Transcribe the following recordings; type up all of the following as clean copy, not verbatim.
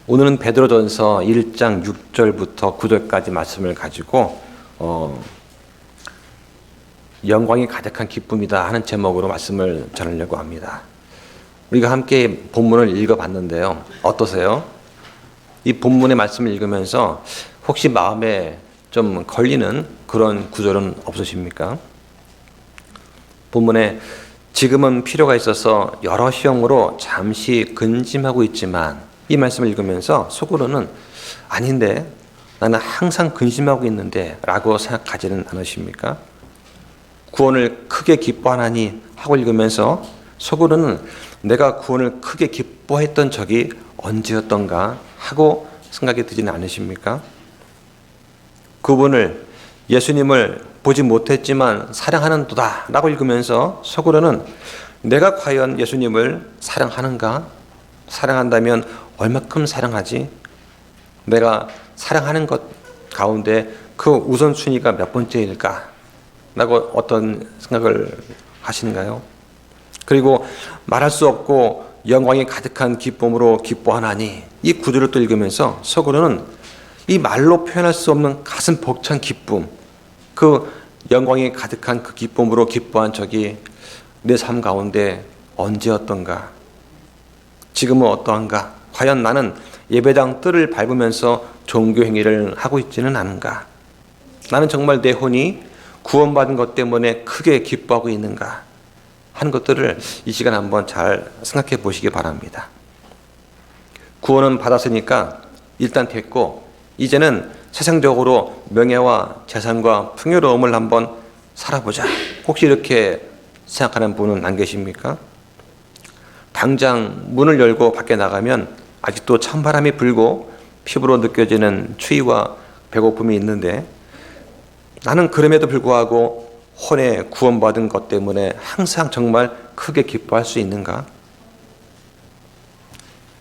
오늘은 베드로전서 1장 6절부터 9절까지 말씀을 가지고 영광이 가득한 기쁨이다 하는 제목으로 말씀을 전하려고 합니다. 우리가 함께 본문을 읽어봤는데요. 어떠세요? 이 본문의 말씀을 읽으면서 혹시 마음에 좀 걸리는 그런 구절은 없으십니까? 본문에 지금은 필요가 있어서 여러 시험으로 잠시 근심하고 있지만, 이 말씀을 읽으면서 속으로는 아닌데 나는 항상 근심하고 있는데 라고 생각하지는 않으십니까? 구원을 크게 기뻐하나니 하고 읽으면서 속으로는 내가 구원을 크게 기뻐했던 적이 언제였던가 하고 생각이 드지는 않으십니까? 그분을, 예수님을 보지 못했지만 사랑하는도다 라고 읽으면서 속으로는 내가 과연 예수님을 사랑하는가? 사랑한다면 얼마큼 사랑하지? 내가 사랑하는 것 가운데 그 우선순위가 몇 번째일까? 라고 어떤 생각을 하시는가요? 그리고 말할 수 없고 영광이 가득한 기쁨으로 기뻐하나니, 이 구절을 또 읽으면서 속으로는 이 말로 표현할 수 없는 가슴 벅찬 기쁨, 그 영광이 가득한 그 기쁨으로 기뻐한 적이 내 삶 가운데 언제였던가? 지금은 어떠한가? 과연 나는 예배당 뜰을 밟으면서 종교 행위를 하고 있지는 않은가? 나는 정말 내 혼이 구원받은 것 때문에 크게 기뻐하고 있는가? 하는 것들을 이 시간 한번 잘 생각해 보시기 바랍니다. 구원은 받았으니까 일단 됐고, 이제는 세상적으로 명예와 재산과 풍요로움을 한번 살아보자. 혹시 이렇게 생각하는 분은 안 계십니까? 당장 문을 열고 밖에 나가면 아직도 찬바람이 불고 피부로 느껴지는 추위와 배고픔이 있는데, 나는 그럼에도 불구하고 혼에 구원받은 것 때문에 항상 정말 크게 기뻐할 수 있는가?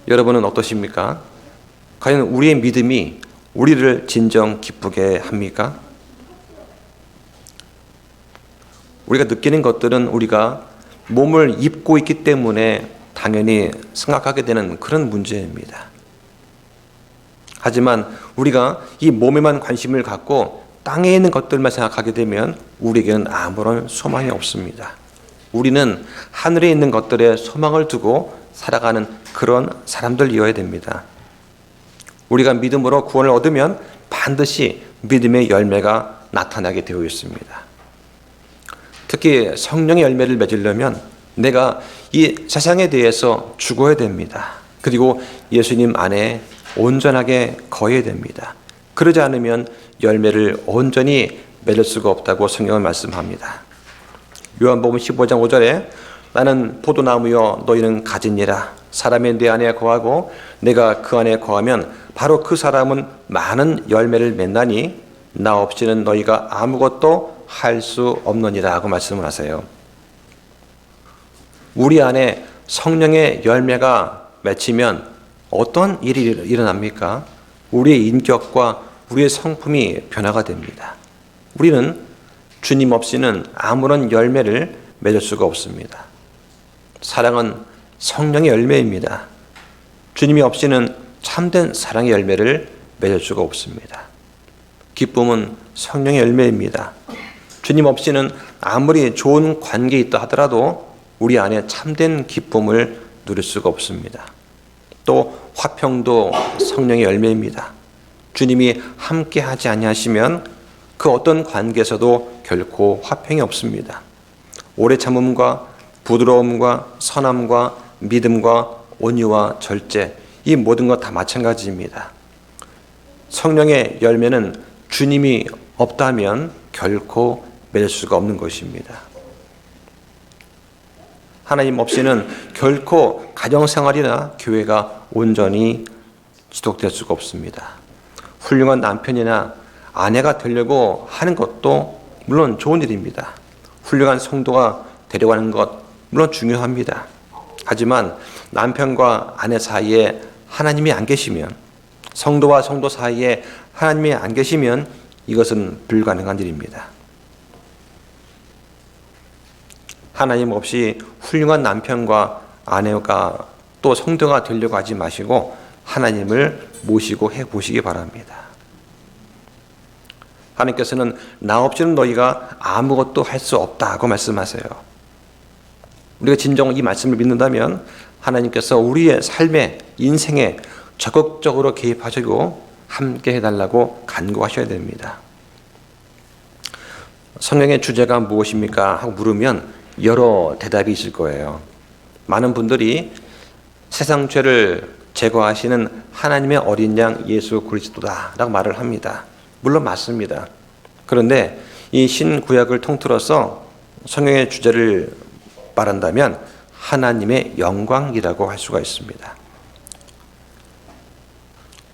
여러분은 어떠십니까? 과연 우리의 믿음이 우리를 진정 기쁘게 합니까? 우리가 느끼는 것들은 우리가 몸을 입고 있기 때문에 당연히 생각하게 되는 그런 문제입니다. 하지만 우리가 이 몸에만 관심을 갖고 땅에 있는 것들만 생각하게 되면 우리에게는 아무런 소망이 없습니다. 우리는 하늘에 있는 것들에 소망을 두고 살아가는 그런 사람들이어야 됩니다. 우리가 믿음으로 구원을 얻으면 반드시 믿음의 열매가 나타나게 되어 있습니다. 특히 성령의 열매를 맺으려면 내가 이 세상에 대해서 죽어야 됩니다. 그리고 예수님 안에 온전하게 거해야 됩니다. 그러지 않으면 열매를 온전히 맺을 수가 없다고 성경은 말씀합니다. 요한복음 15장 5절에 나는 포도나무여 너희는 가지니라. 사람이 내 안에 거하고 내가 그 안에 거하면 바로 그 사람은 많은 열매를 맺나니 나 없이는 너희가 아무것도 할 수 없느니라 하고 말씀을 하세요. 우리 안에 성령의 열매가 맺히면 어떤 일이 일어납니까? 우리의 인격과 우리의 성품이 변화가 됩니다. 우리는 주님 없이는 아무런 열매를 맺을 수가 없습니다. 사랑은 성령의 열매입니다. 주님이 없이는 참된 사랑의 열매를 맺을 수가 없습니다. 기쁨은 성령의 열매입니다. 주님 없이는 아무리 좋은 관계에 있다 하더라도 우리 안에 참된 기쁨을 누릴 수가 없습니다. 또 화평도 성령의 열매입니다. 주님이 함께 하지 아니하시면 그 어떤 관계에서도 결코 화평이 없습니다. 오래 참음과 부드러움과 선함과 믿음과 온유와 절제, 이 모든 것 다 마찬가지입니다. 성령의 열매는 주님이 없다면 결코 맺을 수가 없는 것입니다. 하나님 없이는 결코 가정생활이나 교회가 온전히 지속될 수가 없습니다. 훌륭한 남편이나 아내가 되려고 하는 것도 물론 좋은 일입니다. 훌륭한 성도가 되려고 하는 것 물론 중요합니다. 하지만 남편과 아내 사이에 하나님이 안 계시면, 성도와 성도 사이에 하나님이 안 계시면 이것은 불가능한 일입니다. 하나님 없이 훌륭한 남편과 아내가 또 성도가 되려고 하지 마시고 하나님을 모시고 해보시기 바랍니다. 하나님께서는 나 없이는 너희가 아무것도 할 수 없다고 말씀하세요. 우리가 진정 이 말씀을 믿는다면 하나님께서 우리의 삶에, 인생에 적극적으로 개입하시고 함께 해달라고 간구하셔야 됩니다. 성경의 주제가 무엇입니까? 하고 물으면 여러 대답이 있을 거예요. 많은 분들이 세상 죄를 제거하시는 하나님의 어린 양 예수 그리스도다라고 말을 합니다. 물론 맞습니다. 그런데 이 신구약을 통틀어서 성경의 주제를 말한다면 하나님의 영광이라고 할 수가 있습니다.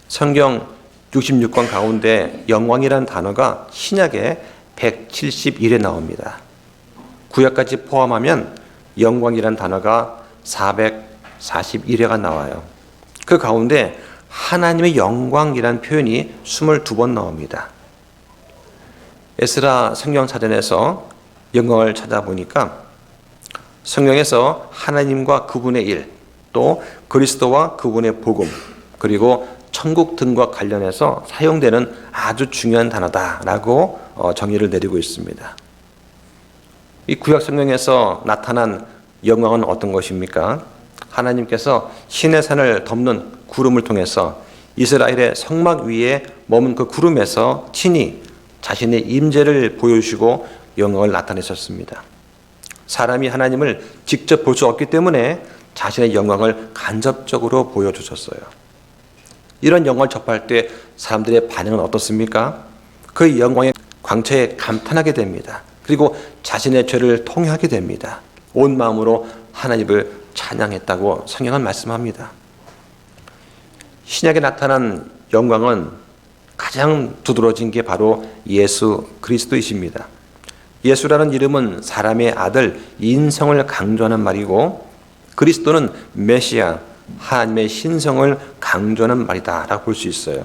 성경 66권 가운데 영광이라는 단어가 신약에 171회 나옵니다. 구약까지 포함하면 영광이라는 단어가 441회가 나와요. 그 가운데 하나님의 영광이라는 표현이 22번 나옵니다. 에스라 성경사전에서 영광을 찾아보니까 성경에서 하나님과 그분의 일, 또 그리스도와 그분의 복음, 그리고 천국 등과 관련해서 사용되는 아주 중요한 단어다라고 정의를 내리고 있습니다. 이 구약 성경에서 나타난 영광은 어떤 것입니까? 하나님께서 시내 산을 덮는 구름을 통해서 이스라엘의 성막 위에 머문 그 구름에서 친히 자신의 임재를 보여주시고 영광을 나타내셨습니다. 사람이 하나님을 직접 볼 수 없기 때문에 자신의 영광을 간접적으로 보여주셨어요. 이런 영광을 접할 때 사람들의 반응은 어떻습니까? 그 영광의 광채에 감탄하게 됩니다. 그리고 자신의 죄를 통회하게 됩니다. 온 마음으로 하나님을 찬양했다고 성경은 말씀합니다. 신약에 나타난 영광은 가장 두드러진 게 바로 예수 그리스도이십니다. 예수라는 이름은 사람의 아들, 인성을 강조하는 말이고 그리스도는 메시아, 하나님의 신성을 강조하는 말이다 라고 볼 수 있어요.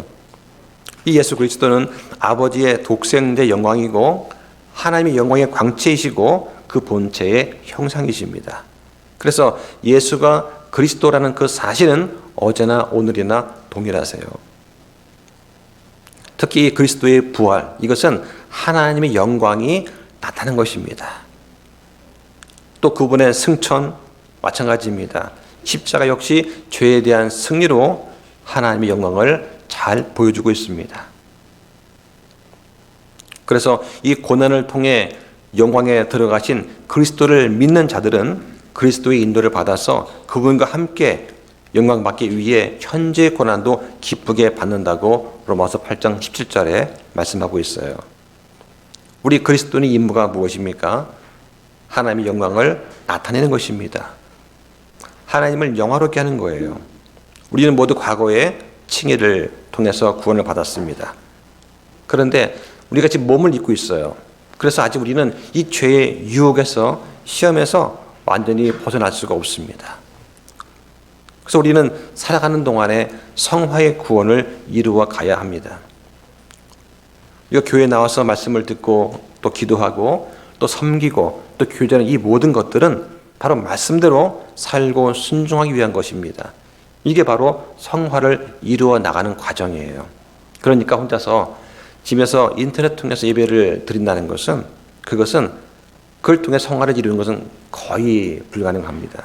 이 예수 그리스도는 아버지의 독생자 영광이고 하나님의 영광의 광채이시고 그 본체의 형상이십니다. 그래서 예수가 그리스도라는 그 사실은 어제나 오늘이나 동일하세요. 특히 그리스도의 부활, 이것은 하나님의 영광이 나타난 것입니다. 또 그분의 승천 마찬가지입니다. 십자가 역시 죄에 대한 승리로 하나님의 영광을 잘 보여주고 있습니다. 그래서 이 고난을 통해 영광에 들어가신 그리스도를 믿는 자들은 그리스도의 인도를 받아서 그분과 함께 영광 받기 위해 현재의 고난도 기쁘게 받는다고 로마서 8장 17절에 말씀하고 있어요. 우리 그리스도인의 임무가 무엇입니까? 하나님의 영광을 나타내는 것입니다. 하나님을 영화롭게 하는 거예요. 우리는 모두 과거에 칭의를 통해서 구원을 받았습니다. 그런데 우리가 지금 몸을 입고 있어요. 그래서 아직 우리는 이 죄의 유혹에서 시험에서 완전히 벗어날 수가 없습니다. 그래서 우리는 살아가는 동안에 성화의 구원을 이루어 가야 합니다. 우리가 교회에 나와서 말씀을 듣고 또 기도하고 또 섬기고 또 교제하는 이 모든 것들은 바로 말씀대로 살고 순종하기 위한 것입니다. 이게 바로 성화를 이루어 나가는 과정이에요. 그러니까 혼자서 집에서 인터넷 통해서 예배를 드린다는 것은 그걸 통해 성화를 이루는 것은 거의 불가능합니다.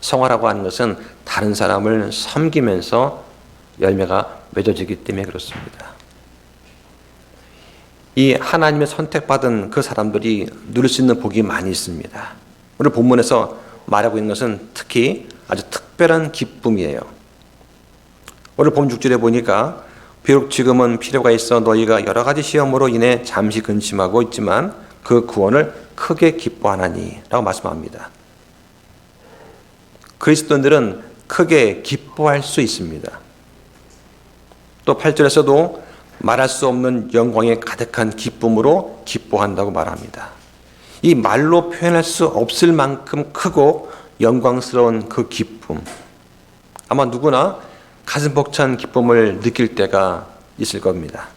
성화라고 하는 것은 다른 사람을 섬기면서 열매가 맺어지기 때문에 그렇습니다. 이 하나님의 선택받은 그 사람들이 누릴 수 있는 복이 많이 있습니다. 오늘 본문에서 말하고 있는 것은 특히 아주 특별한 기쁨이에요. 오늘 본 6절에 보니까 비록 지금은 필요가 있어 너희가 여러 가지 시험으로 인해 잠시 근심하고 있지만 그 구원을 크게 기뻐하나니 라고 말씀합니다. 그리스도인들은 크게 기뻐할 수 있습니다. 또 8절에서도 말할 수 없는 영광에 가득한 기쁨으로 기뻐한다고 말합니다. 이 말로 표현할 수 없을 만큼 크고 영광스러운 그 기쁨, 아마 누구나 가슴 벅찬 기쁨을 느낄 때가 있을 겁니다.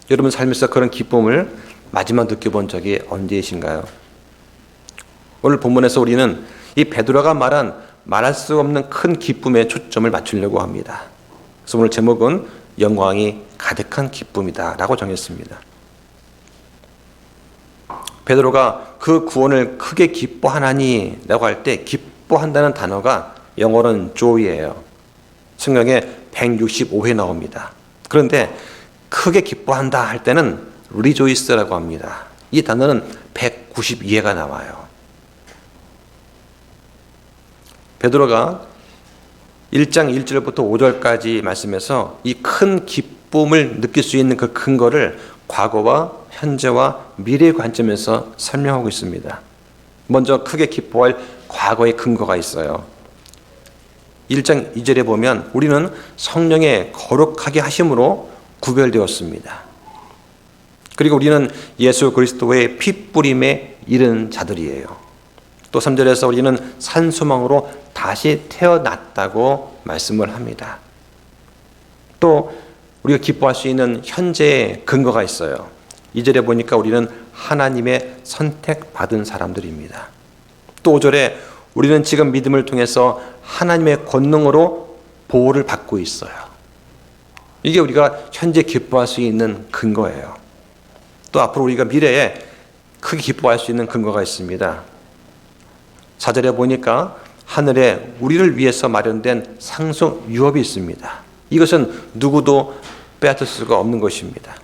여러분 삶에서 그런 기쁨을 마지막 느껴본 적이 언제이신가요? 오늘 본문에서 우리는 이 베드로가 말할 수 없는 큰 기쁨에 초점을 맞추려고 합니다. 그래서 오늘 제목은 영광이 가득한 기쁨이다 라고 정했습니다. 베드로가 그 구원을 크게 기뻐하나니 라고 할 때 기뻐한다는 단어가 영어로는 joy예요. 성경에 165회 나옵니다. 그런데 크게 기뻐한다 할 때는 rejoice라고 합니다. 이 단어는 192회가 나와요. 베드로가 1장 1절부터 5절까지 말씀에서 이 큰 기쁨을 느낄 수 있는 그 근거를 과거와 현재와 미래의 관점에서 설명하고 있습니다. 먼저 크게 기뻐할 과거의 근거가 있어요. 1장 2절에 보면 우리는 성령의 거룩하게 하심으로 구별되었습니다. 그리고 우리는 예수 그리스도의 피 뿌림에 이른 자들이에요. 또 3절에서 우리는 산 소망으로 다시 태어났다고 말씀을 합니다. 또 우리가 기뻐할 수 있는 현재의 근거가 있어요. 2절에 보니까 우리는 하나님의 선택받은 사람들입니다. 또 5절에 우리는 지금 믿음을 통해서 하나님의 권능으로 보호를 받고 있어요. 이게 우리가 현재 기뻐할 수 있는 근거예요. 또 앞으로 우리가 미래에 크게 기뻐할 수 있는 근거가 있습니다. 4절에 보니까 하늘에 우리를 위해서 마련된 상속 유업이 있습니다. 이것은 누구도 빼앗을 수가 없는 것입니다.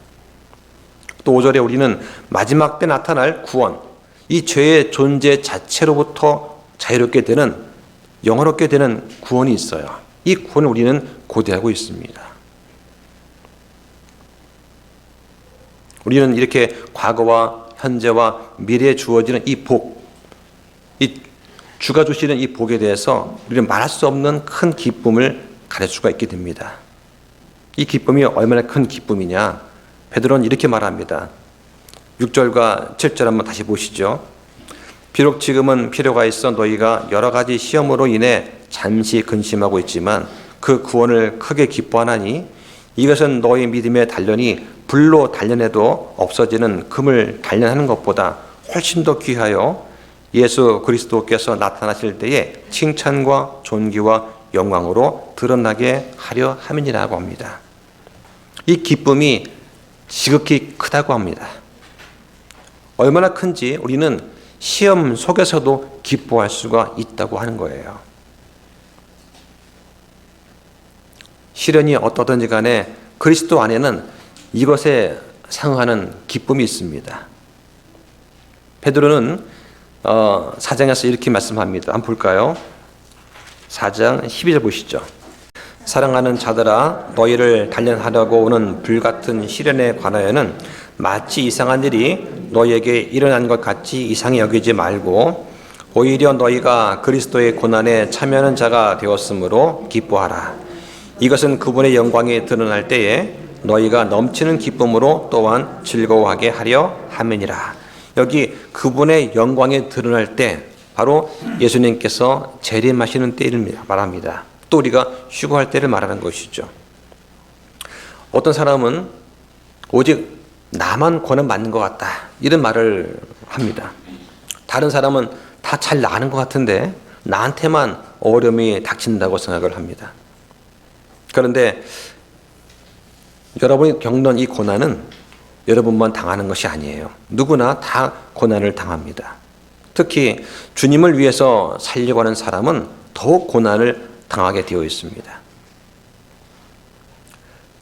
또 5절에 우리는 마지막 때 나타날 구원, 이 죄의 존재 자체로부터 자유롭게 되는, 영화롭게 되는 구원이 있어요. 이 구원을 우리는 고대하고 있습니다. 우리는 이렇게 과거와 현재와 미래에 주어지는 이 복, 이 주가 주시는 이 복에 대해서 우리는 말할 수 없는 큰 기쁨을 가질 수가 있게 됩니다. 이 기쁨이 얼마나 큰 기쁨이냐? 베드로는 이렇게 말합니다. 6절과 7절 한번 다시 보시죠. 비록 지금은 필요가 있어 너희가 여러 가지 시험으로 인해 잠시 근심하고 있지만 그 구원을 크게 기뻐하나니 이것은 너희 믿음의 단련이 불로 단련해도 없어지는 금을 단련하는 것보다 훨씬 더 귀하여 예수 그리스도께서 나타나실 때에 칭찬과 존귀와 영광으로 드러나게 하려 함이라고 합니다. 이 기쁨이 지극히 크다고 합니다. 얼마나 큰지 우리는 시험 속에서도 기뻐할 수가 있다고 하는 거예요. 시련이 어떠든지 간에 그리스도 안에는 이것에 상응하는 기쁨이 있습니다. 베드로는 4장에서 이렇게 말씀합니다. 한번 볼까요? 4장 12절 보시죠. 사랑하는 자들아 너희를 단련하려고 오는 불같은 시련에 관하여는 마치 이상한 일이 너희에게 일어난 것 같이 이상히 여기지 말고 오히려 너희가 그리스도의 고난에 참여하는 자가 되었으므로 기뻐하라. 이것은 그분의 영광이 드러날 때에 너희가 넘치는 기쁨으로 또한 즐거워하게 하려 함이니라. 여기 그분의 영광이 드러날 때 바로 예수님께서 재림하시는 때를 말합니다. 또 우리가 휴거할 때를 말하는 것이죠. 어떤 사람은 오직 나만 권한 맞는 것 같다 이런 말을 합니다. 다른 사람은 다 잘 나는 것 같은데 나한테만 어려움이 닥친다고 생각을 합니다. 그런데 여러분이 겪는 이 고난은 여러분만 당하는 것이 아니에요. 누구나 다 고난을 당합니다. 특히 주님을 위해서 살려고 하는 사람은 더욱 고난을 당하게 되어 있습니다.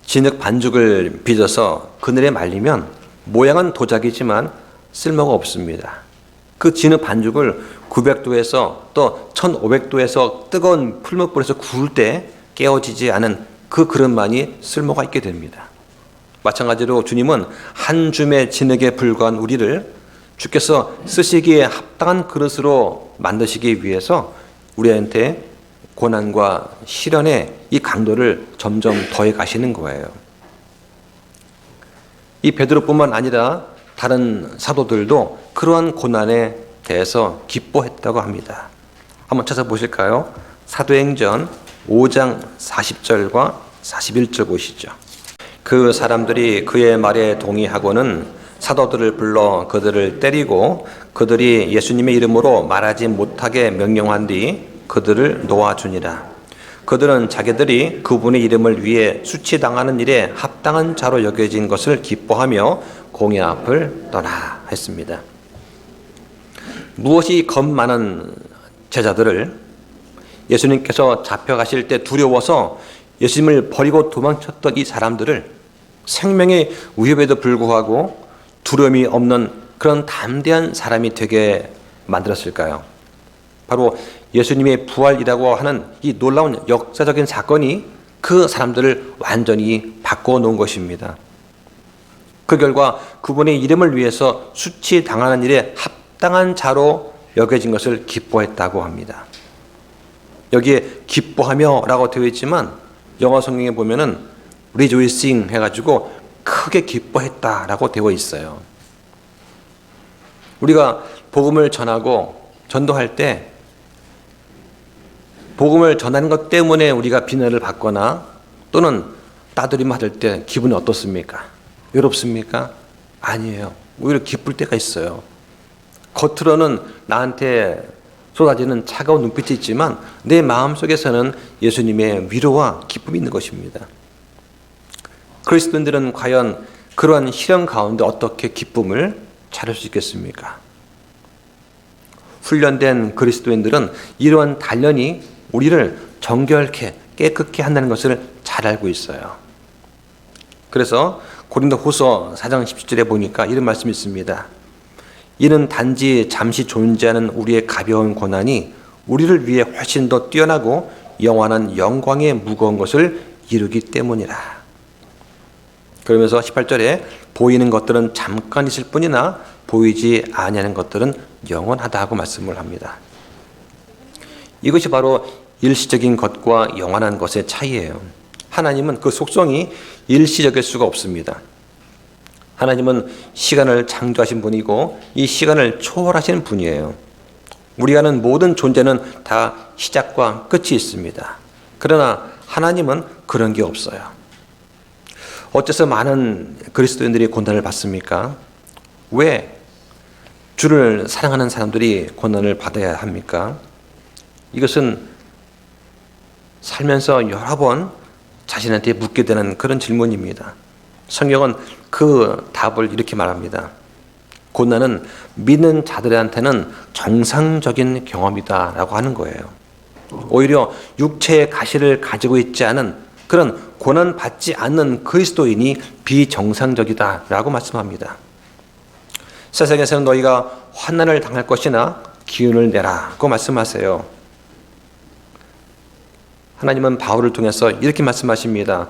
진흙 반죽을 빚어서 그늘에 말리면 모양은 도자기지만 쓸모가 없습니다. 그 진흙 반죽을 900도에서 또 1500도에서 뜨거운 풀무불에서 구울 때 깨어지지 않은 그 그릇만이 쓸모가 있게 됩니다. 마찬가지로 주님은 한 줌의 진흙에 불과한 우리를 주께서 쓰시기에 합당한 그릇으로 만드시기 위해서 우리한테 고난과 시련의 이 강도를 점점 더해 가시는 거예요. 이 베드로뿐만 아니라 다른 사도들도 그러한 고난에 대해서 기뻐했다고 합니다. 한번 찾아보실까요? 사도행전 5장 40절과 41절 보시죠. 그 사람들이 그의 말에 동의하고는 사도들을 불러 그들을 때리고 그들이 예수님의 이름으로 말하지 못하게 명령한 뒤 그들을 놓아주니라. 그들은 자기들이 그분의 이름을 위해 수치당하는 일에 합당한 자로 여겨진 것을 기뻐하며 공회 앞을 떠나 했습니다. 무엇이 겁 많은 제자들을 예수님께서 잡혀가실 때 두려워서 예수님을 버리고 도망쳤던 이 사람들을 생명의 위협에도 불구하고 두려움이 없는 그런 담대한 사람이 되게 만들었을까요? 바로 예수님의 부활이라고 하는 이 놀라운 역사적인 사건이 그 사람들을 완전히 바꿔놓은 것입니다. 그 결과 그분의 이름을 위해서 수치당하는 일에 합당한 자로 여겨진 것을 기뻐했다고 합니다. 여기에 기뻐하며 라고 되어 있지만 영어 성경에 보면은 rejoicing 해가지고 크게 기뻐했다라고 되어 있어요. 우리가 복음을 전하고 전도할 때 복음을 전하는 것 때문에 우리가 비난을 받거나 또는 따돌림 받을 때 기분이 어떻습니까? 외롭습니까? 아니에요. 오히려 기쁠 때가 있어요. 겉으로는 나한테 쏟아지는 차가운 눈빛이 있지만 내 마음속에서는 예수님의 위로와 기쁨이 있는 것입니다. 그리스도인들은 과연 그러한 시련 가운데 어떻게 기쁨을 찾을 수 있겠습니까? 훈련된 그리스도인들은 이러한 단련이 우리를 정결케 깨끗게 한다는 것을 잘 알고 있어요. 그래서 고린도후서 4장 17절에 보니까 이런 말씀이 있습니다. 이는 단지 잠시 존재하는 우리의 가벼운 고난이 우리를 위해 훨씬 더 뛰어나고 영원한 영광의 무거운 것을 이루기 때문이라. 그러면서 18절에 보이는 것들은 잠깐 있을 뿐이나 보이지 아니하는 것들은 영원하다고 말씀을 합니다. 이것이 바로 일시적인 것과 영원한 것의 차이예요. 하나님은 그 속성이 일시적일 수가 없습니다. 하나님은 시간을 창조하신 분이고 이 시간을 초월하시는 분이에요. 우리가 아는 모든 존재는 다 시작과 끝이 있습니다. 그러나 하나님은 그런 게 없어요. 어째서 많은 그리스도인들이 고난을 받습니까? 왜 주를 사랑하는 사람들이 고난을 받아야 합니까? 이것은 살면서 여러 번 자신한테 묻게 되는 그런 질문입니다. 성경은 그 답을 이렇게 말합니다. 고난은 믿는 자들한테는 정상적인 경험이다 라고 하는 거예요. 오히려 육체의 가시를 가지고 있지 않은 그런 고난받지 않는 그리스도인이 비정상적이다 라고 말씀합니다. 세상에서는 너희가 환난을 당할 것이나 기운을 내라고 말씀하세요. 하나님은 바울을 통해서 이렇게 말씀하십니다.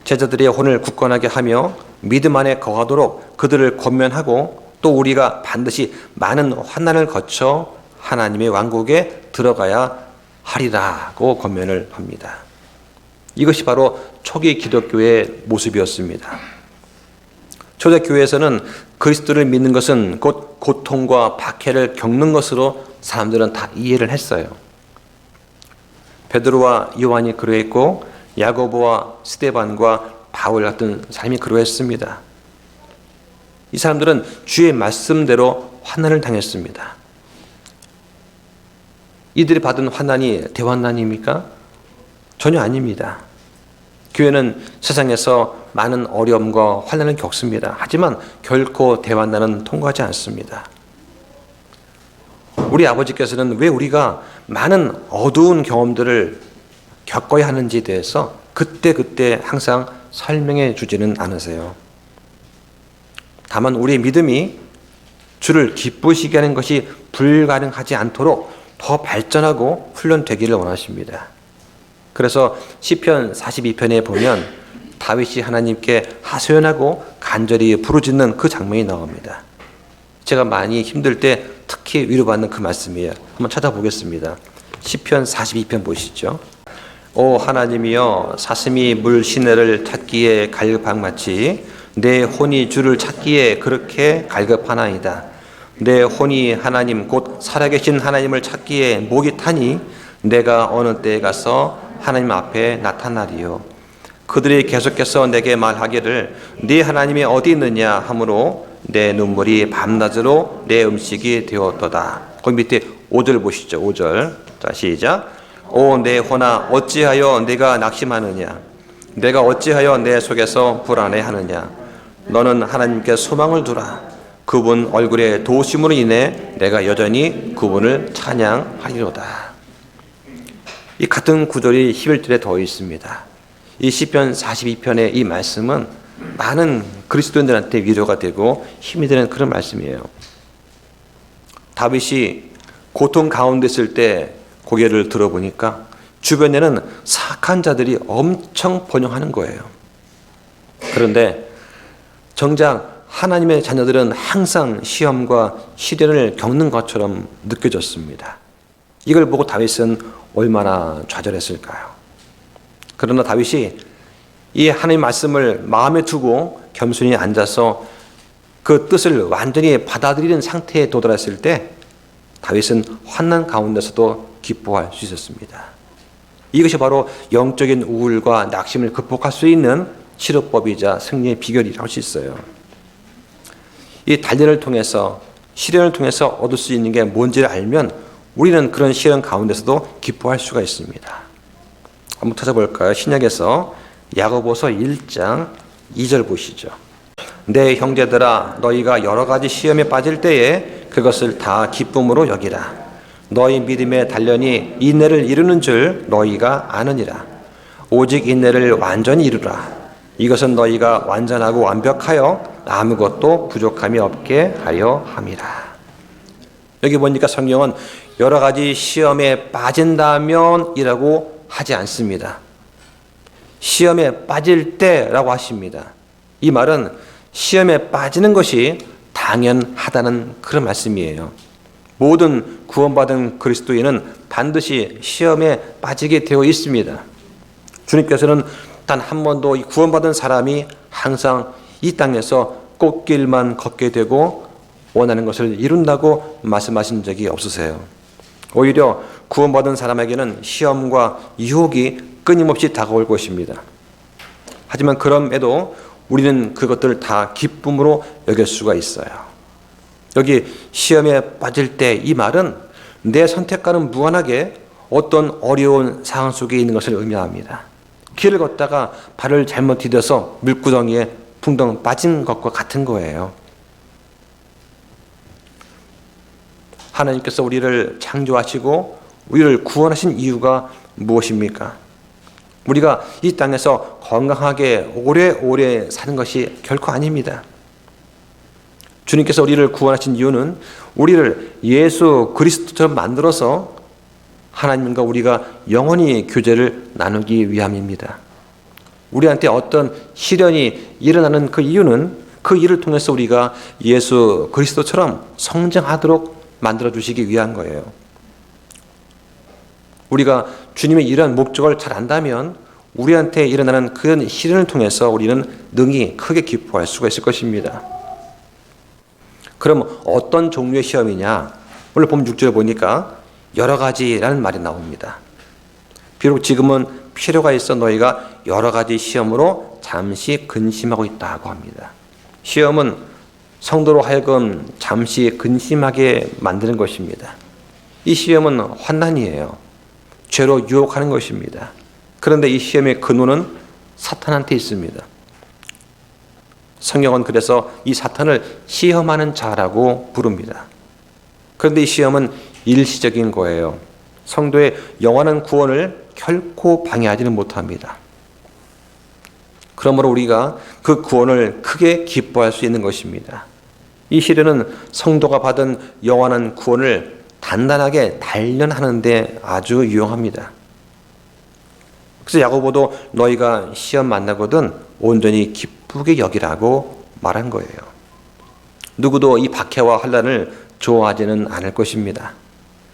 제자들의 혼을 굳건하게 하며 믿음 안에 거하도록 그들을 권면하고 또 우리가 반드시 많은 환난을 거쳐 하나님의 왕국에 들어가야 하리라고 권면을 합니다. 이것이 바로 초기 기독교의 모습이었습니다. 초대교회에서는 그리스도를 믿는 것은 곧 고통과 박해를 겪는 것으로 사람들은 다 이해를 했어요. 베드로와 요한이 그러했고 야고보와 스데반과 바울 같은 사람이 그러했습니다. 이 사람들은 주의 말씀대로 환난을 당했습니다. 이들이 받은 환난이 대환난입니까? 전혀 아닙니다. 교회는 세상에서 많은 어려움과 환난을 겪습니다. 하지만 결코 대환난은 통과하지 않습니다. 우리 아버지께서는 왜 우리가 많은 어두운 경험들을 겪어야 하는지에 대해서 그때 항상 설명해 주지는 않으세요. 다만 우리의 믿음이 주를 기쁘시게 하는 것이 불가능하지 않도록 더 발전하고 훈련되기를 원하십니다. 그래서 시편 42편에 보면 다윗이 하나님께 하소연하고 간절히 부르짖는 그 장면이 나옵니다. 제가 많이 힘들 때 특히 위로받는 그 말씀이에요. 한번 찾아보겠습니다. 시편 42편 보시죠. 오 하나님이여 사슴이 물 시내를 찾기에 갈급한마치 내 혼이 주를 찾기에 그렇게 갈급하나이다. 내 혼이 하나님 곧 살아계신 하나님을 찾기에 목이 타니 내가 어느 때에 가서 하나님 앞에 나타나리요. 그들이 계속해서 내게 말하기를 네 하나님이 어디 있느냐 하므로 내 눈물이 밤낮으로 내 음식이 되었도다. 거기 밑에 5절 보시죠. 5절. 자, 시작. 오 내 혼아 어찌하여 내가 낙심하느냐? 내가 어찌하여 내 속에서 불안해하느냐? 너는 하나님께 소망을 두라. 그분 얼굴의 도우심으로 인해 내가 여전히 그분을 찬양하리로다. 이 같은 구절이 11절에 더해 있습니다. 이 시편 42편의 이 말씀은 많은 그리스도인들한테 위로가 되고 힘이 되는 그런 말씀이에요. 다윗이 고통 가운데 있을 때 고개를 들어보니까 주변에는 사악한 자들이 엄청 번영하는 거예요. 그런데 정작 하나님의 자녀들은 항상 시험과 시련을 겪는 것처럼 느껴졌습니다. 이걸 보고 다윗은 얼마나 좌절했을까요? 그러나 다윗이 이 하나님의 말씀을 마음에 두고 겸손히 앉아서 그 뜻을 완전히 받아들이는 상태에 도달했을 때 다윗은 환난 가운데서도 기뻐할 수 있었습니다. 이것이 바로 영적인 우울과 낙심을 극복할 수 있는 치료법이자 승리의 비결이라고 할 수 있어요. 이 단련을 통해서 시련을 통해서 얻을 수 있는 게 뭔지를 알면 우리는 그런 시련 가운데서도 기뻐할 수가 있습니다. 한번 찾아볼까요? 신약에서 야고보서 1장 2절 보시죠. 내 형제들아 너희가 여러 가지 시험에 빠질 때에 그것을 다 기쁨으로 여기라. 너희 믿음의 단련이 인내를 이루는 줄 너희가 아느니라. 오직 인내를 완전히 이루라. 이것은 너희가 완전하고 완벽하여 아무것도 부족함이 없게 하려 함이라. 여기 보니까 성경은 여러 가지 시험에 빠진다면 이라고 하지 않습니다. 시험에 빠질 때라고 하십니다. 이 말은 시험에 빠지는 것이 당연하다는 그런 말씀이에요. 모든 구원받은 그리스도인은 반드시 시험에 빠지게 되어 있습니다. 주님께서는 단 한 번도 이 구원받은 사람이 항상 이 땅에서 꽃길만 걷게 되고 원하는 것을 이룬다고 말씀하신 적이 없으세요. 오히려 구원받은 사람에게는 시험과 유혹이 끊임없이 다가올 것입니다. 하지만 그럼에도 우리는 그것들을 다 기쁨으로 여길 수가 있어요. 여기 시험에 빠질 때 이 말은 내 선택과는 무관하게 어떤 어려운 상황 속에 있는 것을 의미합니다. 길을 걷다가 발을 잘못 디뎌서 물구덩이에 붕덩 빠진 것과 같은 거예요. 하나님께서 우리를 창조하시고 우리를 구원하신 이유가 무엇입니까? 우리가 이 땅에서 건강하게 오래오래 사는 것이 결코 아닙니다. 주님께서 우리를 구원하신 이유는 우리를 예수 그리스도처럼 만들어서 하나님과 우리가 영원히 교제를 나누기 위함입니다. 우리한테 어떤 시련이 일어나는 그 이유는 그 일을 통해서 우리가 예수 그리스도처럼 성장하도록 만들어주시기 위한 거예요. 우리가 주님의 이러한 목적을 잘 안다면 우리한테 일어나는 그런 시련을 통해서 우리는 능히 크게 기뻐할 수가 있을 것입니다. 그럼 어떤 종류의 시험이냐? 오늘 보면 6절에 보니까 여러 가지라는 말이 나옵니다. 비록 지금은 필요가 있어 너희가 여러 가지 시험으로 잠시 근심하고 있다고 합니다. 시험은 성도로 하여금 잠시 근심하게 만드는 것입니다. 이 시험은 환난이에요. 죄로 유혹하는 것입니다. 그런데 이 시험의 근원은 사탄한테 있습니다. 성경은 그래서 이 사탄을 시험하는 자라고 부릅니다. 그런데 이 시험은 일시적인 거예요. 성도의 영원한 구원을 결코 방해하지는 못합니다. 그러므로 우리가 그 구원을 크게 기뻐할 수 있는 것입니다. 이 시련은 성도가 받은 영원한 구원을 단단하게 단련하는 데 아주 유용합니다. 그래서 야고보도 너희가 시험 만나거든 온전히 기쁘게 여기라고 말한 거예요. 누구도 이 박해와 환난을 좋아하지는 않을 것입니다.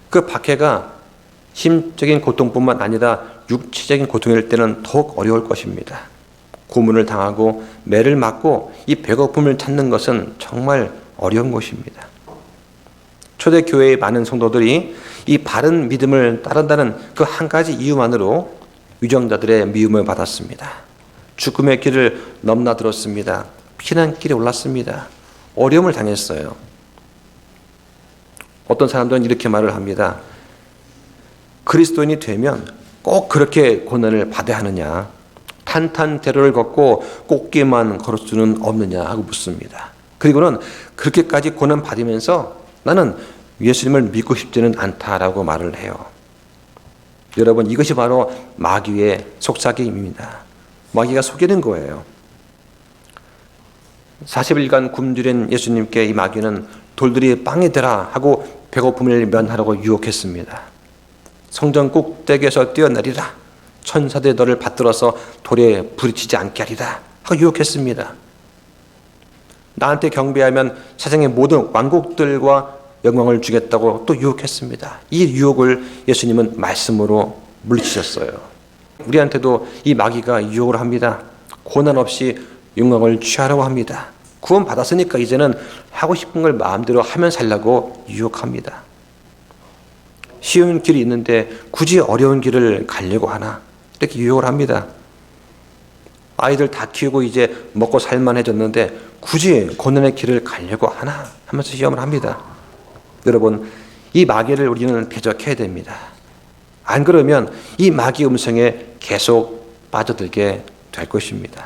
그 박해가 심적인 고통뿐만 아니라 육체적인 고통일 때는 더욱 어려울 것입니다. 고문을 당하고 매를 맞고 이 배고픔을 찾는 것은 정말 어려운 것입니다. 초대교회의 많은 성도들이 이 바른 믿음을 따른다는 그 한 가지 이유만으로 유정자들의 미움을 받았습니다. 죽음의 길을 넘나들었습니다. 피난길에 올랐습니다. 어려움을 당했어요. 어떤 사람들은 이렇게 말을 합니다. 그리스도인이 되면 꼭 그렇게 고난을 받아야 하느냐? 탄탄대로를 걷고 꽃길만 걸을 수는 없느냐 하고 묻습니다. 그리고는 그렇게까지 고난 받으면서 나는 예수님을 믿고 싶지는 않다라고 말을 해요. 여러분, 이것이 바로 마귀의 속삭임입니다. 마귀가 속이는 거예요. 40일간 굶주린 예수님께 이 마귀는 돌들이 빵이 되라 하고 배고픔을 면하라고 유혹했습니다. 성전 꼭대기에서 뛰어내리라. 천사들이 너를 받들어서 돌에 부딪히지 않게 하리라 하고 유혹했습니다. 나한테 경배하면 세상의 모든 왕국들과 영광을 주겠다고 또 유혹했습니다. 이 유혹을 예수님은 말씀으로 물리치셨어요. 우리한테도 이 마귀가 유혹을 합니다. 고난 없이 영광을 취하라고 합니다. 구원 받았으니까 이제는 하고 싶은 걸 마음대로 하면 살라고 유혹합니다. 쉬운 길이 있는데 굳이 어려운 길을 가려고 하나? 이렇게 유혹을 합니다. 아이들 다 키우고 이제 먹고 살만해졌는데 굳이 고난의 길을 가려고 하나? 하면서 시험을 합니다. 여러분, 이 마귀를 우리는 대적해야 됩니다. 안 그러면 이 마귀 음성에 계속 빠져들게 될 것입니다.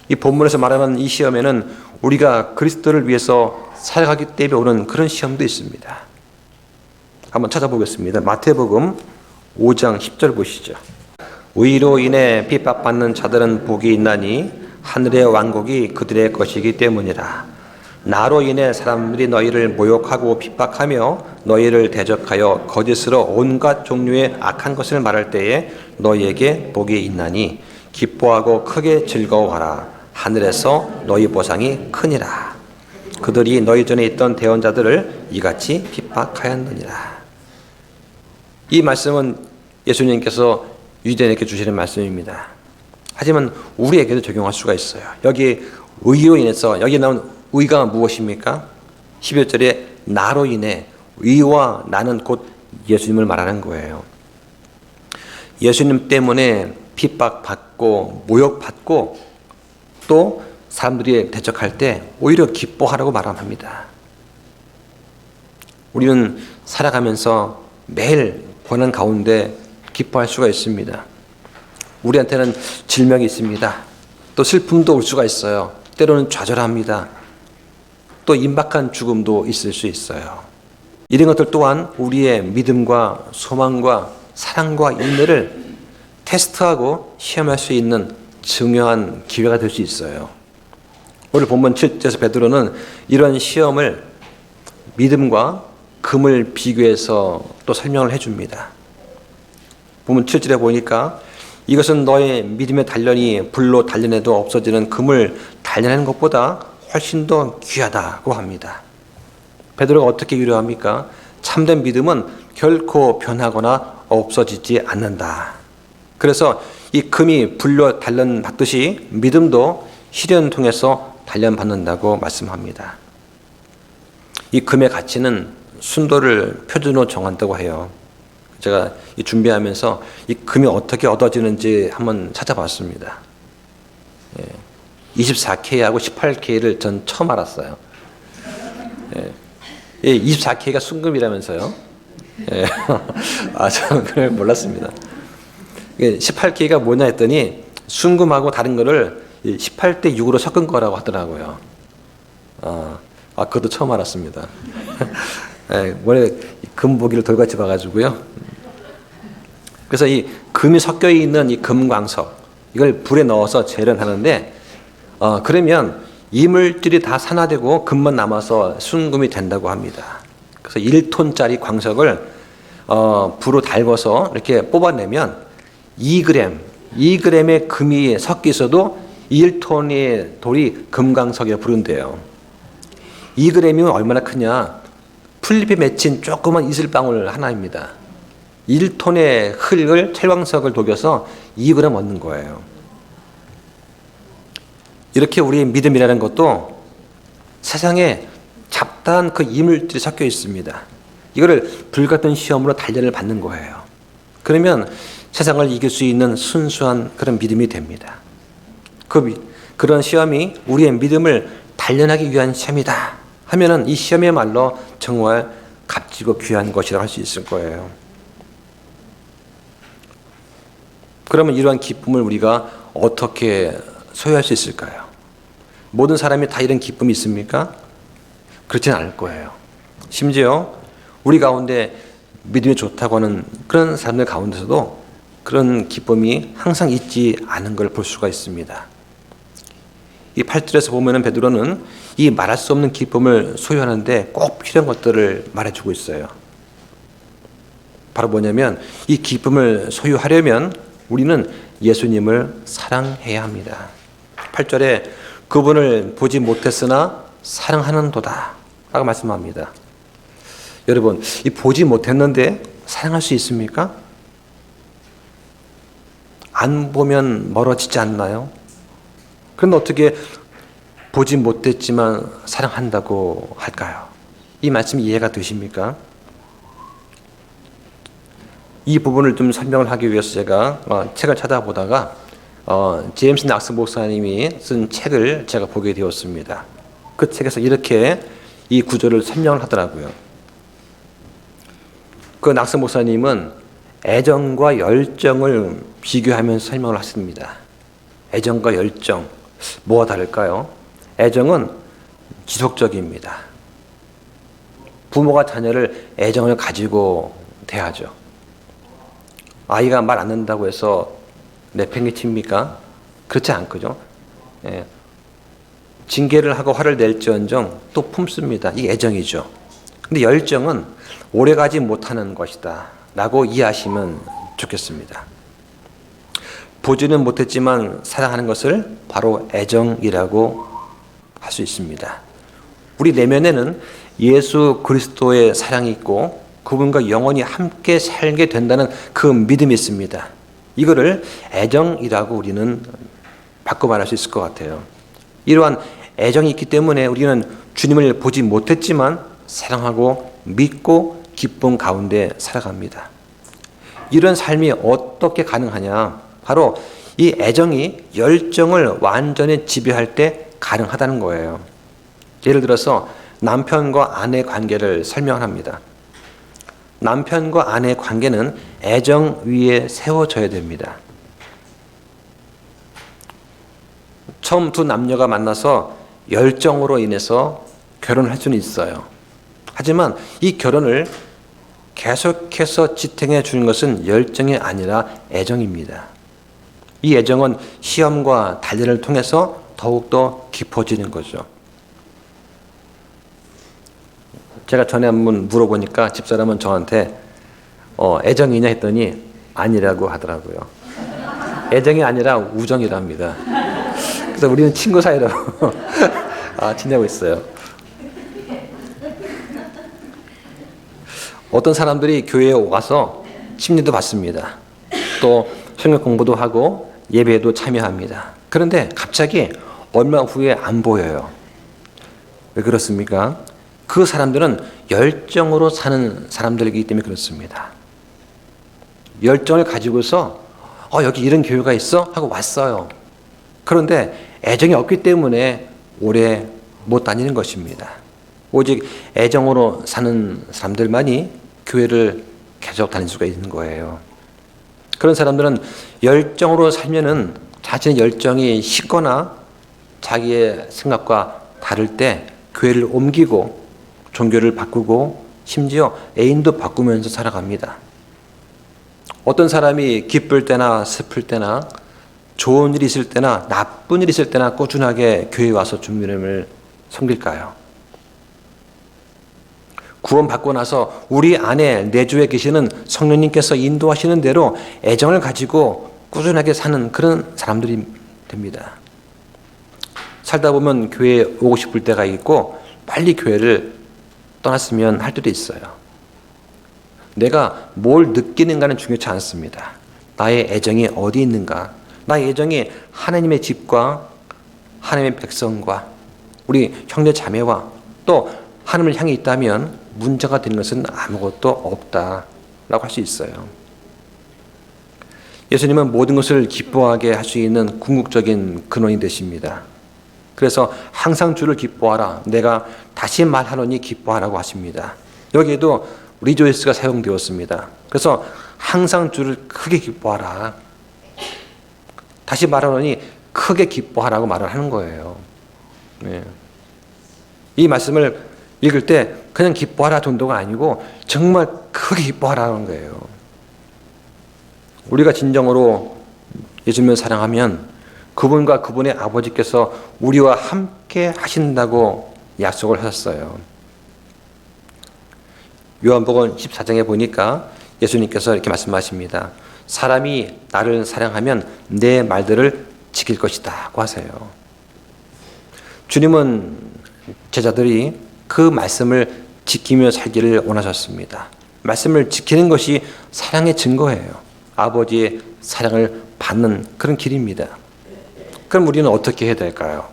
이 본문에서 말하는 이 시험에는 우리가 그리스도를 위해서 살아가기 때문에 오는 그런 시험도 있습니다. 한번 찾아보겠습니다. 마태복음 5장 10절 보시죠. 의로 인해 핍박받는 자들은 복이 있나니 하늘의 왕국이 그들의 것이기 때문이라. 나로 인해 사람들이 너희를 모욕하고 핍박하며 너희를 대적하여 거짓으로 온갖 종류의 악한 것을 말할 때에 너희에게 복이 있나니 기뻐하고 크게 즐거워하라. 하늘에서 너희 보상이 크니라. 그들이 너희 전에 있던 대언자들을 이같이 핍박하였느니라. 이 말씀은 예수님께서 유대인에게 주시는 말씀입니다. 하지만 우리에게도 적용할 수가 있어요. 여기 의로 인해서, 여기 나온 의가 무엇입니까? 11절에 나로 인해, 의와 나는 곧 예수님을 말하는 거예요. 예수님 때문에 핍박받고 모욕받고 또 사람들이 대적할 때 오히려 기뻐하라고 말합니다. 우리는 살아가면서 매일 고난 가운데 기뻐할 수가 있습니다. 우리한테는 질병이 있습니다. 또 슬픔도 올 수가 있어요. 때로는 좌절합니다. 또 임박한 죽음도 있을 수 있어요. 이런 것들 또한 우리의 믿음과 소망과 사랑과 인내를 테스트하고 시험할 수 있는 중요한 기회가 될 수 있어요. 오늘 본문 7절에서 베드로는 이런 시험을 믿음과 금을 비교해서 또 설명을 해줍니다. 본문 7절에 보니까 이것은 너의 믿음의 단련이 불로 단련해도 없어지는 금을 단련하는 것보다 훨씬 더 귀하다고 합니다. 베드로가 어떻게 위로합니까? 참된 믿음은 결코 변하거나 없어지지 않는다. 그래서 이 금이 불로 단련받듯이 믿음도 시련 통해서 단련받는다고 말씀합니다. 이 금의 가치는 순도를 표준으로 정한다고 해요. 제가 이 준비하면서 이 금이 어떻게 얻어지는지 한번 찾아봤습니다. 24K하고 18K를 전 처음 알았어요. 24K가 순금이라면서요. 저는 그걸 몰랐습니다. 18K가 뭐냐 했더니 순금하고 다른 거를 18대 6으로 섞은 거라고 하더라고요. 그것도 처음 알았습니다. 원래 금 보기를 돌같이 봐가지고요. 그래서 이 금이 섞여 있는 이 금광석, 이걸 불에 넣어서 재련하는데, 그러면 이물질이 다 산화되고 금만 남아서 순금이 된다고 합니다. 그래서 1톤짜리 광석을 불로 달궈서 이렇게 뽑아내면 2g의 금이 섞여 있어도 1톤의 돌이 금광석이라고 부른대요. 2g이면 얼마나 크냐? 풀잎에 맺힌 조그만 이슬방울 하나입니다. 1톤의 흙을 철광석을 녹여서 2g 얻는 거예요. 이렇게 우리의 믿음이라는 것도 세상에 잡다한 그 이물질이 섞여 있습니다. 이거를 불같은 시험으로 단련을 받는 거예요. 그러면 세상을 이길 수 있는 순수한 그런 믿음이 됩니다. 그런 시험이 우리의 믿음을 단련하기 위한 시험이다 하면은 이 시험이야말로 정말 값지고 귀한 것이라고 할 수 있을 거예요. 그러면 이러한 기쁨을 우리가 어떻게 소유할 수 있을까요? 모든 사람이 다 이런 기쁨이 있습니까? 그렇지는 않을 거예요. 심지어 우리 가운데 믿음이 좋다고 하는 그런 사람들 가운데서도 그런 기쁨이 항상 있지 않은 걸 볼 수가 있습니다. 이 8절에서 보면은 베드로는 이 말할 수 없는 기쁨을 소유하는데 꼭 필요한 것들을 말해주고 있어요. 바로 뭐냐면 이 기쁨을 소유하려면 우리는 예수님을 사랑해야 합니다. 8절에 그분을 보지 못했으나 사랑하는도다 라고 말씀합니다. 여러분, 이 보지 못했는데 사랑할 수 있습니까? 안 보면 멀어지지 않나요? 그런데 어떻게 보지 못했지만 사랑한다고 할까요? 이 말씀이 이해가 되십니까? 이 부분을 좀 설명을 하기 위해서 제가 책을 찾아보다가 제임스 낙스 목사님이 쓴 책을 제가 보게 되었습니다. 그 책에서 이렇게 이 구절을 설명을 하더라고요. 그 낙스 목사님은 애정과 열정을 비교하면서 설명을 하십니다. 애정과 열정, 뭐가 다를까요? 애정은 지속적입니다. 부모가 자녀를 애정을 가지고 대하죠. 아이가 말 안 듣는다고 해서 내팽개칩니까? 그렇지 않거든요. 예. 징계를 하고 화를 낼지언정 또 품습니다. 이게 애정이죠. 근데 열정은 오래가지 못하는 것이다 라고 이해하시면 좋겠습니다. 보지는 못했지만 사랑하는 것을 바로 애정이라고 할 수 있습니다. 우리 내면에는 예수 그리스도의 사랑이 있고 그분과 영원히 함께 살게 된다는 그 믿음이 있습니다. 이거를 애정이라고 우리는 바꿔 말할 수 있을 것 같아요. 이러한 애정이 있기 때문에 우리는 주님을 보지 못했지만 사랑하고 믿고 기쁨 가운데 살아갑니다. 이런 삶이 어떻게 가능하냐? 바로 이 애정이 열정을 완전히 지배할 때 가능하다는 거예요. 예를 들어서 남편과 아내 관계를 설명합니다. 남편과 아내의 관계는 애정 위에 세워져야 됩니다. 처음 두 남녀가 만나서 열정으로 인해서 결혼할 수는 있어요. 하지만 이 결혼을 계속해서 지탱해 주는 것은 열정이 아니라 애정입니다. 이 애정은 시험과 단련을 통해서 더욱더 깊어지는 거죠. 제가 전에 한번 물어보니까 집사람은 저한테 애정이냐 했더니 아니라고 하더라고요. 애정이 아니라 우정이랍니다. 그래서 우리는 친구 사이로 지내고 있어요. 어떤 사람들이 교회에 와서 심리도 받습니다. 또 성경 공부도 하고 예배에도 참여합니다. 그런데 갑자기 얼마 후에 안 보여요. 왜 그렇습니까? 그 사람들은 열정으로 사는 사람들이기 때문에 그렇습니다. 열정을 가지고서 여기 이런 교회가 있어? 하고 왔어요. 그런데 애정이 없기 때문에 오래 못 다니는 것입니다. 오직 애정으로 사는 사람들만이 교회를 계속 다닐 수가 있는 거예요. 그런 사람들은 열정으로 살면은 자신의 열정이 식거나 자기의 생각과 다를 때 교회를 옮기고 종교를 바꾸고 심지어 애인도 바꾸면서 살아갑니다. 어떤 사람이 기쁠 때나 슬플 때나 좋은 일이 있을 때나 나쁜 일이 있을 때나 꾸준하게 교회에 와서 주님을 섬길까요? 구원받고 나서 우리 안에 내주에 계시는 성령님께서 인도하시는 대로 애정을 가지고 꾸준하게 사는 그런 사람들이 됩니다. 살다 보면 교회에 오고 싶을 때가 있고 빨리 교회를 떠났으면 할 때도 있어요. 내가 뭘 느끼는가는 중요치 않습니다. 나의 애정이 어디 있는가? 나의 애정이 하나님의 집과 하나님의 백성과 우리 형제 자매와 또 하나님을 향해 있다면 문제가 되는 것은 아무것도 없다라고 할 수 있어요. 예수님은 모든 것을 기뻐하게 할 수 있는 궁극적인 근원이 되십니다. 그래서 항상 주를 기뻐하라. 내가 다시 말하노니 기뻐하라고 하십니다. 여기에도 리조이스가 사용되었습니다. 그래서 항상 주를 크게 기뻐하라. 다시 말하노니 크게 기뻐하라고 말을 하는 거예요. 네. 이 말씀을 읽을 때 그냥 기뻐하라 정도가 아니고 정말 크게 기뻐하라는 거예요. 우리가 진정으로 예수님을 사랑하면 그분과 그분의 아버지께서 우리와 함께 하신다고 약속을 하셨어요. 요한복음 14장에 보니까 예수님께서 이렇게 말씀하십니다. 사람이 나를 사랑하면 내 말들을 지킬 것이다고 하세요. 주님은 제자들이 그 말씀을 지키며 살기를 원하셨습니다. 말씀을 지키는 것이 사랑의 증거예요. 아버지의 사랑을 받는 그런 길입니다. 그럼 우리는 어떻게 해야 될까요?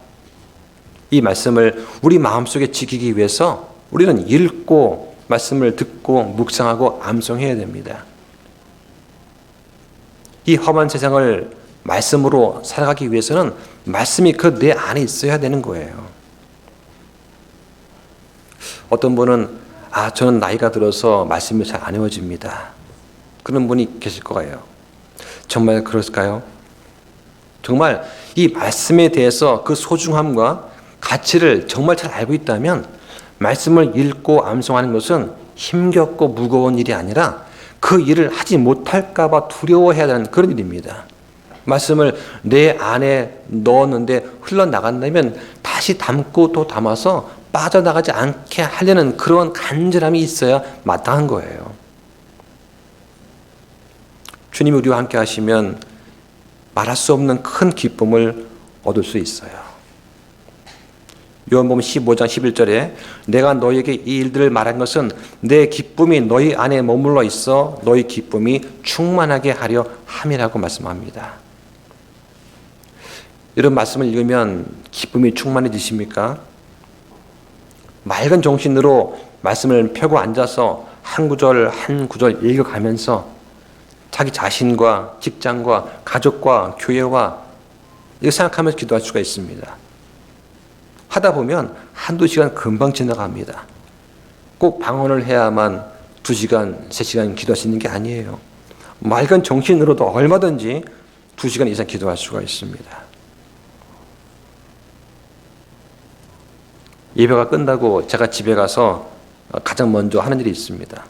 이 말씀을 우리 마음속에 지키기 위해서 우리는 읽고 말씀을 듣고 묵상하고 암송해야 됩니다. 이 험한 세상을 말씀으로 살아가기 위해서는 말씀이 그 내 안에 있어야 되는 거예요. 어떤 분은 저는 나이가 들어서 말씀이 잘 안 외워집니다. 그런 분이 계실 거예요. 정말 그럴까요? 정말 이 말씀에 대해서 그 소중함과 가치를 정말 잘 알고 있다면 말씀을 읽고 암송하는 것은 힘겹고 무거운 일이 아니라 그 일을 하지 못할까 봐 두려워해야 하는 그런 일입니다. 말씀을 내 안에 넣었는데 흘러나간다면 다시 담고 또 담아서 빠져나가지 않게 하려는 그런 간절함이 있어야 마땅한 거예요. 주님이 우리와 함께 하시면 말할 수 없는 큰 기쁨을 얻을 수 있어요. 요한복음 15장 11절에 내가 너희에게 이 일들을 말한 것은 내 기쁨이 너희 안에 머물러 있어 너희 기쁨이 충만하게 하려 함이라고 말씀합니다. 이런 말씀을 읽으면 기쁨이 충만해지십니까? 맑은 정신으로 말씀을 펴고 앉아서 한 구절 한 구절 읽어가면서 자기 자신과 직장과 가족과 교회와 이렇게 생각하면서 기도할 수가 있습니다. 하다 보면 한두 시간 금방 지나갑니다. 꼭 방언을 해야만 2시간, 3시간 기도할 수 있는 게 아니에요. 맑은 정신으로도 얼마든지 2시간 이상 기도할 수가 있습니다. 예배가 끝나고 제가 집에 가서 가장 먼저 하는 일이 있습니다.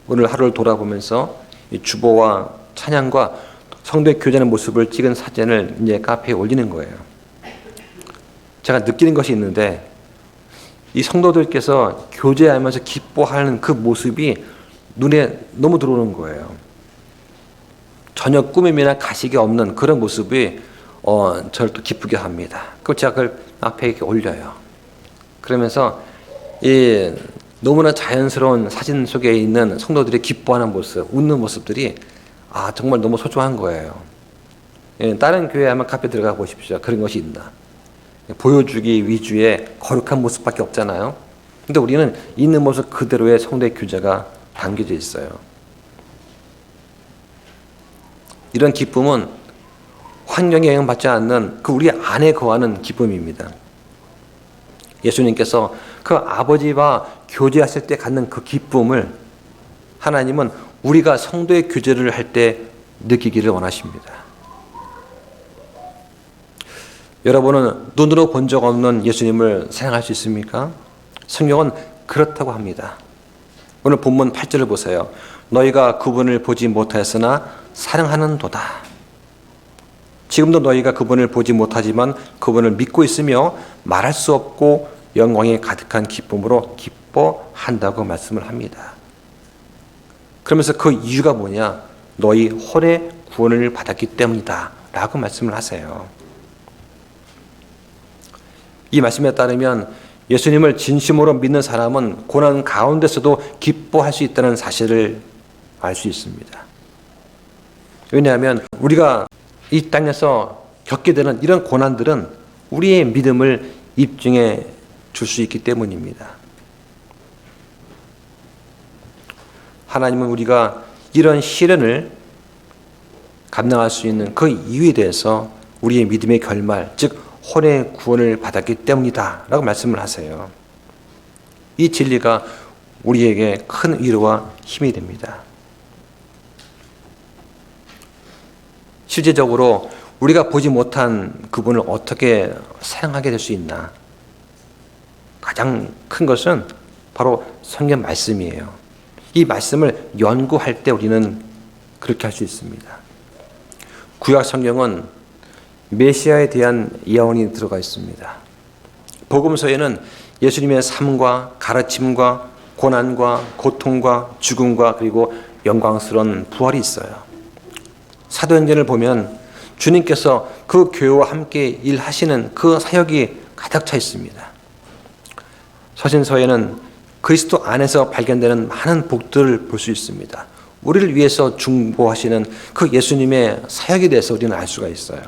오늘 하루를 돌아보면서 이 주보와 찬양과 성도의 교제하는 모습을 찍은 사진을 이제 카페에 올리는 거예요. 제가 느끼는 것이 있는데 이 성도들께서 교제하면서 기뻐하는 그 모습이 눈에 너무 들어오는 거예요. 전혀 꾸밈이나 가식이 없는 그런 모습이 저를 또 기쁘게 합니다. 그걸 제가 그걸 앞에 이렇게 올려요. 그러면서 이 너무나 자연스러운 사진 속에 있는 성도들이 기뻐하는 모습, 웃는 모습들이 정말 너무 소중한 거예요. 다른 교회 한번 카페 들어가 보십시오. 그런 것이 있나? 보여주기 위주의 거룩한 모습밖에 없잖아요. 근데 우리는 있는 모습 그대로의 성도의 교제가 담겨져 있어요. 이런 기쁨은 환경에 영향받지 않는 그 우리 안에 거하는 기쁨입니다. 예수님께서 그 아버지와 교제하실 때 갖는 그 기쁨을 하나님은 우리가 성도의 교제를 할 때 느끼기를 원하십니다. 여러분은 눈으로 본 적 없는 예수님을 사랑할 수 있습니까? 성경은 그렇다고 합니다. 오늘 본문 8절을 보세요. 너희가 그분을 보지 못하였으나 사랑하는도다. 지금도 너희가 그분을 보지 못하지만 그분을 믿고 있으며 말할 수 없고 영광이 가득한 기쁨으로 기뻐한다고 말씀을 합니다. 그러면서 그 이유가 뭐냐? 너희 홀의 구원을 받았기 때문이다 라고 말씀을 하세요. 이 말씀에 따르면 예수님을 진심으로 믿는 사람은 고난 가운데서도 기뻐할 수 있다는 사실을 알 수 있습니다. 왜냐하면 우리가 이 땅에서 겪게 되는 이런 고난들은 우리의 믿음을 입증해 줄 수 있기 때문입니다. 하나님은 우리가 이런 시련을 감당할 수 있는 그 이유에 대해서 우리의 믿음의 결말, 즉 혼의 구원을 받았기 때문이다 라고 말씀을 하세요. 이 진리가 우리에게 큰 위로와 힘이 됩니다. 실제적으로 우리가 보지 못한 그분을 어떻게 사랑하게 될 수 있나? 가장 큰 것은 바로 성경 말씀이에요. 이 말씀을 연구할 때 우리는 그렇게 할 수 있습니다. 구약 성경은 메시아에 대한 예언이 들어가 있습니다. 복음서에는 예수님의 삶과 가르침과 고난과 고통과 죽음과 그리고 영광스러운 부활이 있어요. 사도행전을 보면 주님께서 그 교회와 함께 일하시는 그 사역이 가득 차 있습니다. 서신서에는 그리스도 안에서 발견되는 많은 복들을 볼 수 있습니다. 우리를 위해서 중보하시는 그 예수님의 사역에 대해서 우리는 알 수가 있어요.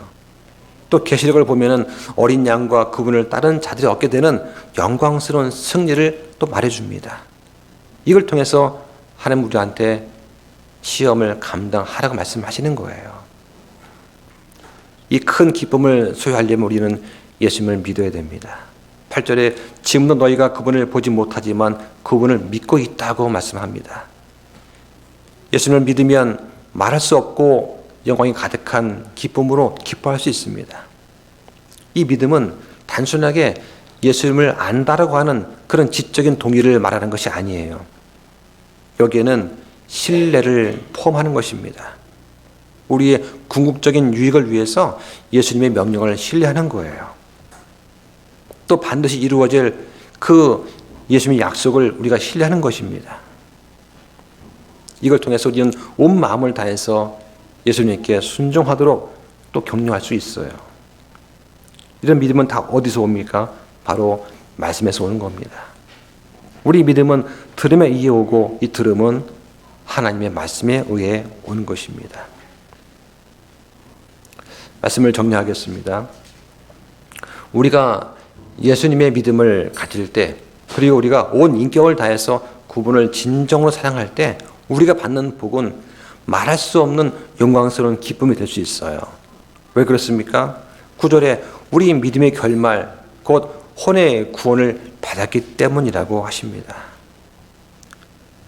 또 계시록을 보면은 어린 양과 그분을 따른 자들이 얻게 되는 영광스러운 승리를 또 말해줍니다. 이걸 통해서 하나님 우리한테 시험을 감당하라고 말씀하시는 거예요. 이 큰 기쁨을 소유하려면 우리는 예수님을 믿어야 됩니다. 8절에 지금도 너희가 그분을 보지 못하지만 그분을 믿고 있다고 말씀합니다. 예수님을 믿으면 말할 수 없고 영광이 가득한 기쁨으로 기뻐할 수 있습니다. 이 믿음은 단순하게 예수님을 안다라고 하는 그런 지적인 동의를 말하는 것이 아니에요. 여기에는 신뢰를 포함하는 것입니다. 우리의 궁극적인 유익을 위해서 예수님의 명령을 신뢰하는 거예요. 또 반드시 이루어질 그 예수님의 약속을 우리가 신뢰하는 것입니다. 이걸 통해서 우리는 온 마음을 다해서 예수님께 순종하도록 또 격려할 수 있어요. 이런 믿음은 다 어디서 옵니까? 바로 말씀에서 오는 겁니다. 우리 믿음은 들음에 의해 오고 이 들음은 하나님의 말씀에 의해 오는 것입니다. 말씀을 정리하겠습니다. 우리가 예수님의 믿음을 가질 때, 그리고 우리가 온 인격을 다해서 그분을 진정으로 사랑할 때 우리가 받는 복은 말할 수 없는 영광스러운 기쁨이 될 수 있어요. 왜 그렇습니까? 9절에 우리 믿음의 결말 곧 혼의 구원을 받았기 때문이라고 하십니다.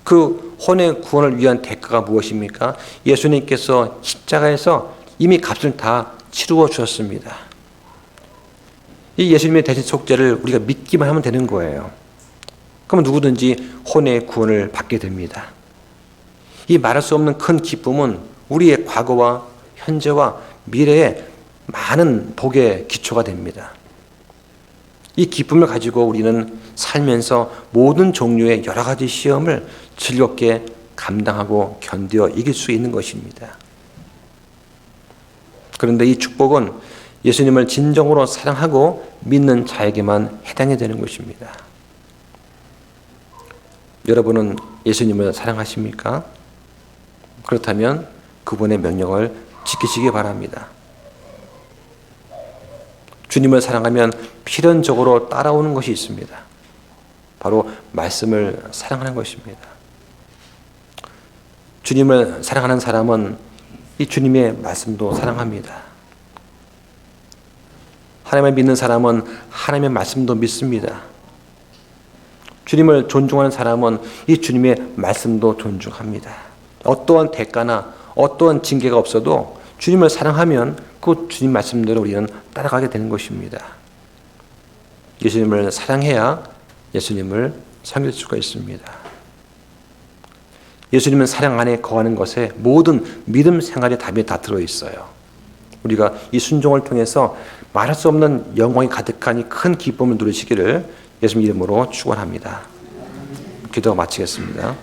그 혼의 구원을 위한 대가가 무엇입니까? 예수님께서 십자가에서 이미 값을 다 치루어 주셨습니다. 이 예수님의 대신 속죄를 우리가 믿기만 하면 되는 거예요. 그럼 누구든지 혼의 구원을 받게 됩니다. 이 말할 수 없는 큰 기쁨은 우리의 과거와 현재와 미래에 많은 복의 기초가 됩니다. 이 기쁨을 가지고 우리는 살면서 모든 종류의 여러 가지 시험을 즐겁게 감당하고 견뎌 이길 수 있는 것입니다. 그런데 이 축복은 예수님을 진정으로 사랑하고 믿는 자에게만 해당이 되는 것입니다. 여러분은 예수님을 사랑하십니까? 그렇다면 그분의 명령을 지키시기 바랍니다. 주님을 사랑하면 필연적으로 따라오는 것이 있습니다. 바로 말씀을 사랑하는 것입니다. 주님을 사랑하는 사람은 이 주님의 말씀도 사랑합니다. 하나님을 믿는 사람은 하나님의 말씀도 믿습니다. 주님을 존중하는 사람은 이 주님의 말씀도 존중합니다. 어떠한 대가나 어떠한 징계가 없어도 주님을 사랑하면 그 주님 말씀대로 우리는 따라가게 되는 것입니다. 예수님을 사랑해야 예수님을 섬길 수가 있습니다. 예수님은 사랑 안에 거하는 것에 모든 믿음 생활의 답이 다 들어있어요. 우리가 이 순종을 통해서 말할 수 없는 영광이 가득한 이 큰 기쁨을 누리시기를 예수님 이름으로 축원합니다. 기도 마치겠습니다.